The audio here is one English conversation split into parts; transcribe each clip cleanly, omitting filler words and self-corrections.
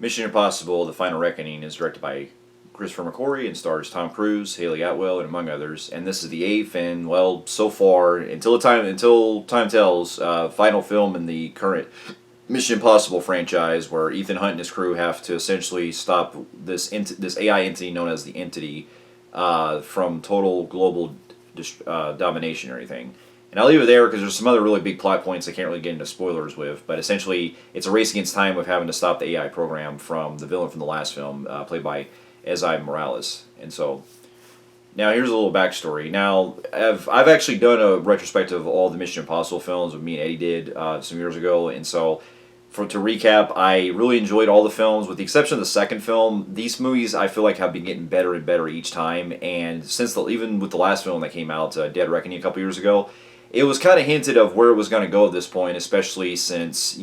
Mission Impossible: The Final Reckoning is directed by Christopher McQuarrie and stars Tom Cruise, Haley Atwell, and among others. And this is the eighth and, well, so far until time tells, final film in the current Mission Impossible franchise, where Ethan Hunt and his crew have to essentially stop this AI entity known as the Entity from total global domination and everything. And I'll leave it there because there's some other really big plot points I can't really get into spoilers with. But essentially, it's a race against time with having to stop the AI program from the villain from the last film, played by Ezai Morales. And so, now here's a little backstory. Now, I've actually done a retrospective of all the Mission Impossible films, what me and Eddie did some years ago. And so, to recap, I really enjoyed all the films, with the exception of the second film. These movies, I feel like, have been getting better and better each time. And since even with the last film that came out, Dead Reckoning, a couple years ago, it was kind of hinted of where it was going to go at this point, especially since,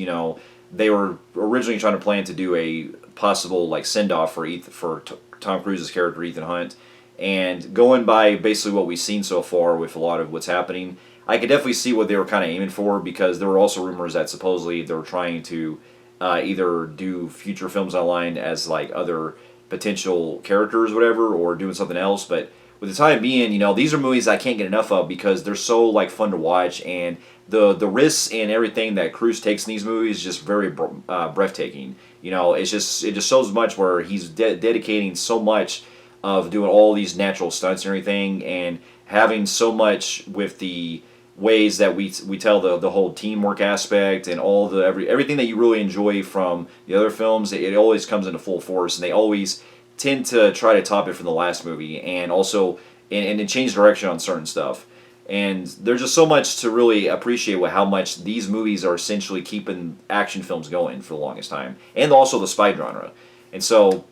they were originally trying to plan to do a possible send-off for Tom Cruise's character, Ethan Hunt. And going by basically what we've seen so far with a lot of what's happening, I could definitely see what they were kind of aiming for, because there were also rumors that supposedly they were trying to either do future films online as other potential characters, whatever, or doing something else. But with the time being, these are movies I can't get enough of because they're so fun to watch, and the risks and everything that Cruise takes in these movies is just very breathtaking. It just shows much where he's dedicating so much of doing all these natural stunts and everything, and having so much with the ways that we tell the whole teamwork aspect and all the everything that you really enjoy from the other films. It always comes into full force, and they always tend to try to top it from the last movie, and also and change direction on certain stuff. And there's just so much to really appreciate with how much these movies are essentially keeping action films going for the longest time, and also the spy genre. And so,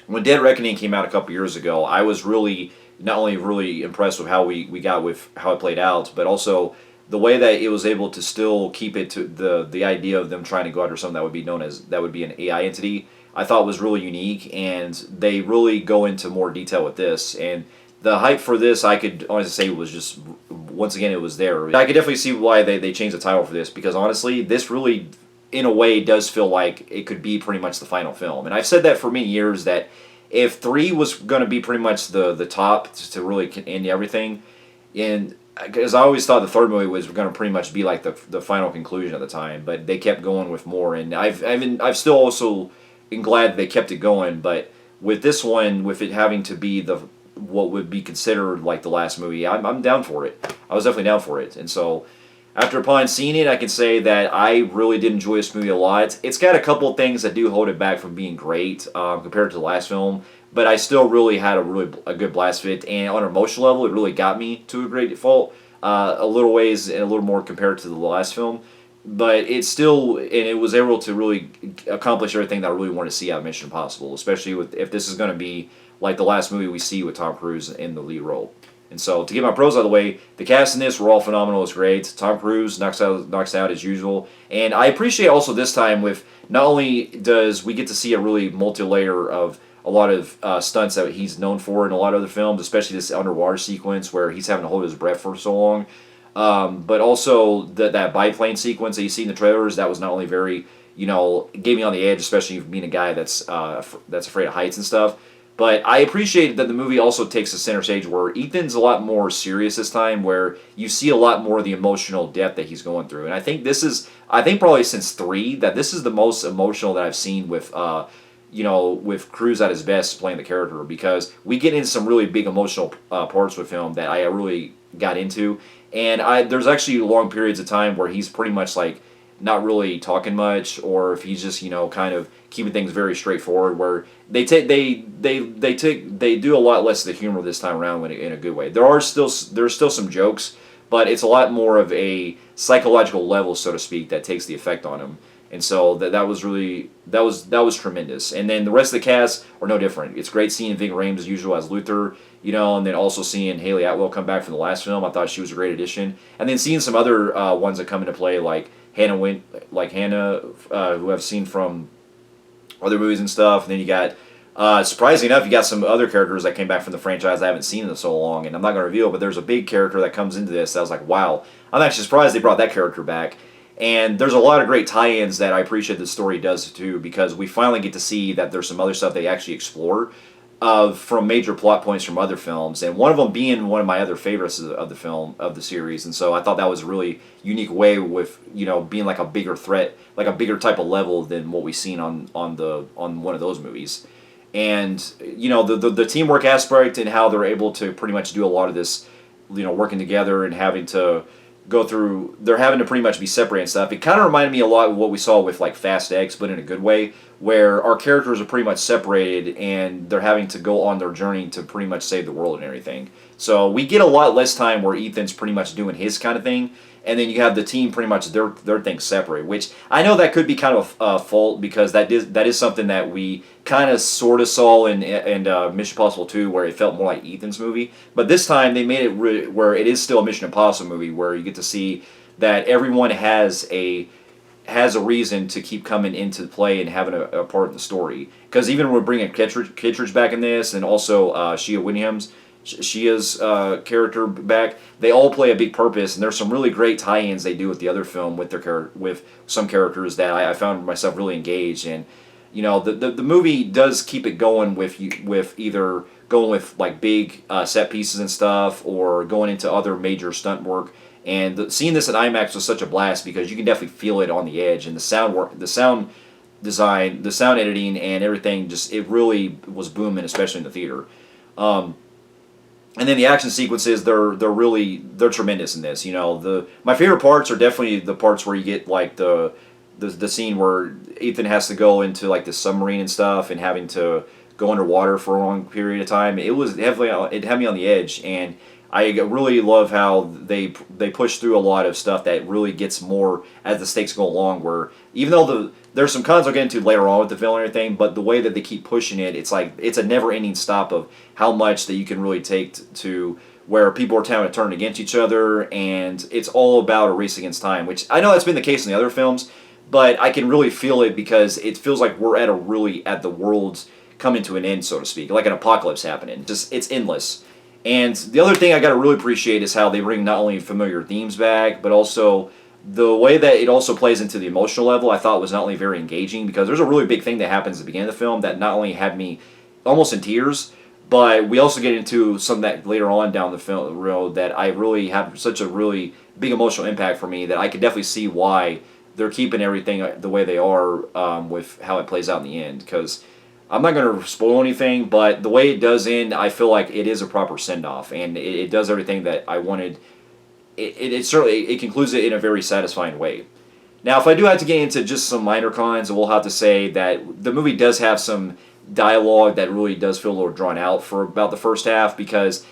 when Dead Reckoning came out a couple years ago, I was really not only really impressed with how we got with how it played out, but also the way that it was able to still keep it to the idea of them trying to go after something that would be an AI entity. I thought was really unique, and they really go into more detail with this. And the hype for this, I could honestly say, was just, once again, it was there. I could definitely see why they changed the title for this, because honestly, this really, in a way, does feel like it could be pretty much the final film. And I've said that for many years, that if 3 was going to be pretty much the top to really end everything, and because I always thought the third movie was going to pretty much be the final conclusion at the time, but they kept going with more. And I've still also been glad they kept it going, but with this one, with it having to be what would be considered the last movie, I'm down for it. I was definitely down for it. And so, upon seeing it, I can say that I really did enjoy this movie a lot. It's got a couple of things that do hold it back from being great compared to the last film, but I still really had a good blast of it. And on an emotional level, it really got me to a great default, a little ways and a little more compared to the last film. But it was able to really accomplish everything that I really want to see out of Mission Impossible, especially if this is going to be the last movie we see with Tom Cruise in the lead role. And so, to get my pros out of the way, the cast in this were all phenomenal. It's great. Tom Cruise knocks out as usual. And I appreciate also this time with, not only does we get to see a really multi-layer of a lot of stunts that he's known for in a lot of other films, especially this underwater sequence where he's having to hold his breath for so long, but also that biplane sequence that you see in the trailers, that was not only very, gave me on the edge, especially being a guy that's afraid of heights and stuff. But I appreciate that the movie also takes the center stage where Ethan's a lot more serious this time, where you see a lot more of the emotional depth that he's going through. And I think probably since 3, that this is the most emotional that I've seen with Cruise at his best playing the character, because we get into some really big emotional parts with him that I really got into. And there's actually long periods of time where he's pretty much not really talking much, or if he's just kind of keeping things very straightforward, where they do a lot less of the humor this time around in a good way. There's still some jokes, but it's a lot more of a psychological level, so to speak, that takes the effect on him. And so that was tremendous. And then the rest of the cast are no different. It's great seeing Ving Rhames as usual as Luther, and then also seeing Haley Atwell come back from the last film. I thought she was a great addition. And then seeing some other ones that come into play, like Hannah, who I've seen from other movies and stuff. And then you got, surprisingly enough, you got some other characters that came back from the franchise I haven't seen in so long. And I'm not going to reveal, but there's a big character that comes into this that I was like, wow, I'm actually surprised they brought that character back. And there's a lot of great tie-ins that I appreciate the story does too, because we finally get to see that there's some other stuff they actually explore from major plot points from other films, and one of them being one of my other favorites of the film of the series. And so I thought that was a really unique way with being like a bigger threat, like a bigger type of level than what we've seen on one of those movies. And the teamwork aspect and how they're able to pretty much do a lot of this, working together and having to they're having to pretty much be separated and stuff. It kind of reminded me a lot of what we saw with like Fast X, but in a good way, where our characters are pretty much separated and they're having to go on their journey to pretty much save the world and everything. So we get a lot less time where Ethan's pretty much doing his kind of thing, and then you have the team pretty much their things separate. Which I know that could be kind of a fault, because that is something that we kind of sort of saw in Mission Impossible 2, where it felt more like Ethan's movie. But this time they made it where it is still a Mission Impossible movie, where you get to see that everyone has a reason to keep coming into play and having a part in the story. Because even when we're bringing Kittredge back in this, and also Shea Williams, Shea's character back, they all play a big purpose, and there's some really great tie-ins they do with the other film with some characters that I found myself really engaged in. The movie does keep it going with either going with like big set pieces and stuff, or going into other major stunt work. And seeing this at IMAX was such a blast, because you can definitely feel it on the edge, and the sound design, the sound editing, and everything, it really was booming, especially in the theater. And then the action sequences, they're tremendous in this. My favorite parts are definitely the parts where you get like the scene where Ethan has to go into like the submarine and stuff, and having to go underwater for a long period of time. It had me on the edge, and I really love how they push through a lot of stuff that really gets more as the stakes go along, where even though there's some cons I'll get into later on with the villain and everything, but the way that they keep pushing it, it's like it's a never-ending stop of how much that you can really take to where people are trying to turn against each other, and it's all about a race against time, which I know that's been the case in the other films, but I can really feel it, because it feels like we're at the world's coming to an end, so to speak, like an apocalypse happening. It's endless. And the other thing I got to really appreciate is how they bring not only familiar themes back, but also the way that it also plays into the emotional level. I thought was not only very engaging, because there's a really big thing that happens at the beginning of the film that not only had me almost in tears, but we also get into some that later on down the film road that I really have such a really big emotional impact for me, that I could definitely see why they're keeping everything the way they are with how it plays out in the end. Because I'm not going to spoil anything, but the way it does end, I feel like it is a proper send-off, and it does everything that I wanted. It certainly concludes it in a very satisfying way. Now, if I do have to get into just some minor cons, we'll have to say that the movie does have some dialogue that really does feel a little drawn out for about the first half, because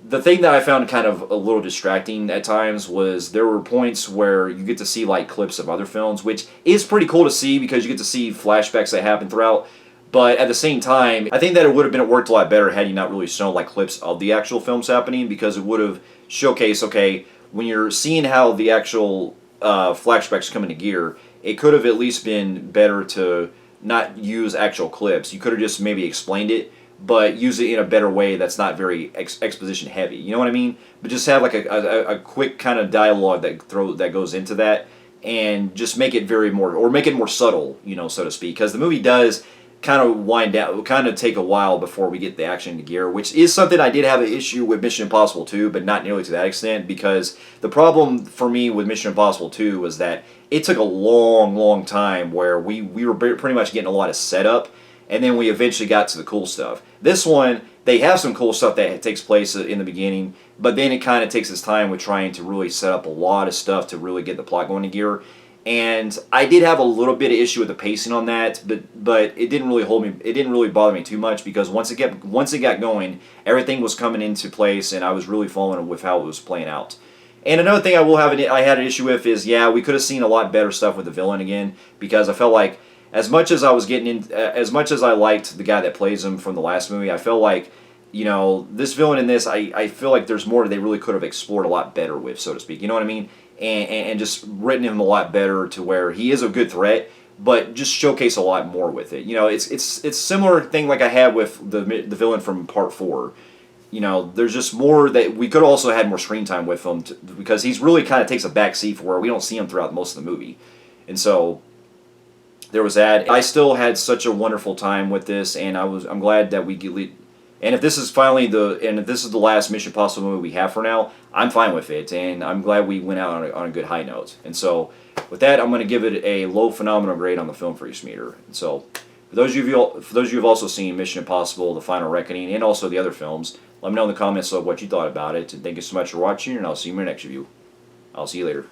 the thing that I found kind of a little distracting at times was there were points where you get to see like clips of other films, which is pretty cool to see, because you get to see flashbacks that happen throughout. But at the same time, I think that it would have worked a lot better had you not really shown like clips of the actual films happening, because it would have showcased, okay, when you're seeing how the actual flashbacks come into gear, it could have at least been better to not use actual clips. You could have just maybe explained it, but use it in a better way that's not very exposition heavy. You know what I mean? But just have like a quick kind of dialogue that goes into that, and just make it make it more subtle, so to speak, because the movie does kind of wind down, kind of take a while before we get the action into gear, which is something I did have an issue with Mission Impossible 2, but not nearly to that extent, because the problem for me with Mission Impossible 2 was that it took a long, long time where we were pretty much getting a lot of setup, and then we eventually got to the cool stuff. This one, they have some cool stuff that takes place in the beginning, but then it kind of takes its time with trying to really set up a lot of stuff to really get the plot going in gear. And I did have a little bit of issue with the pacing on that, but it didn't really hold me. It didn't really bother me too much, because once it got going, everything was coming into place, and I was really following with how it was playing out. And another thing I had an issue with is, we could have seen a lot better stuff with the villain again, because I felt like as much as I liked the guy that plays him from the last movie, I felt like this villain in this, I feel like there's more they really could have explored a lot better with, so to speak. You know what I mean? And just written him a lot better to where he is a good threat, but just showcase a lot more with it. It's similar thing like I had with the villain from Part 4. there's just more that we could have also had more screen time with him because he's really kind of takes a back seat for where we don't see him throughout most of the movie. And so there was that. I still had such a wonderful time with this, and I'm glad that we get. And if this is the last Mission Impossible movie we have for now, I'm fine with it, and I'm glad we went out on a good high note. And so, with that, I'm going to give it a low phenomenal grade on the Film Freaks meter. And so, for those of you who've also seen Mission Impossible: The Final Reckoning, and also the other films, let me know in the comments of what you thought about it. And thank you so much for watching, and I'll see you in my next review. I'll see you later.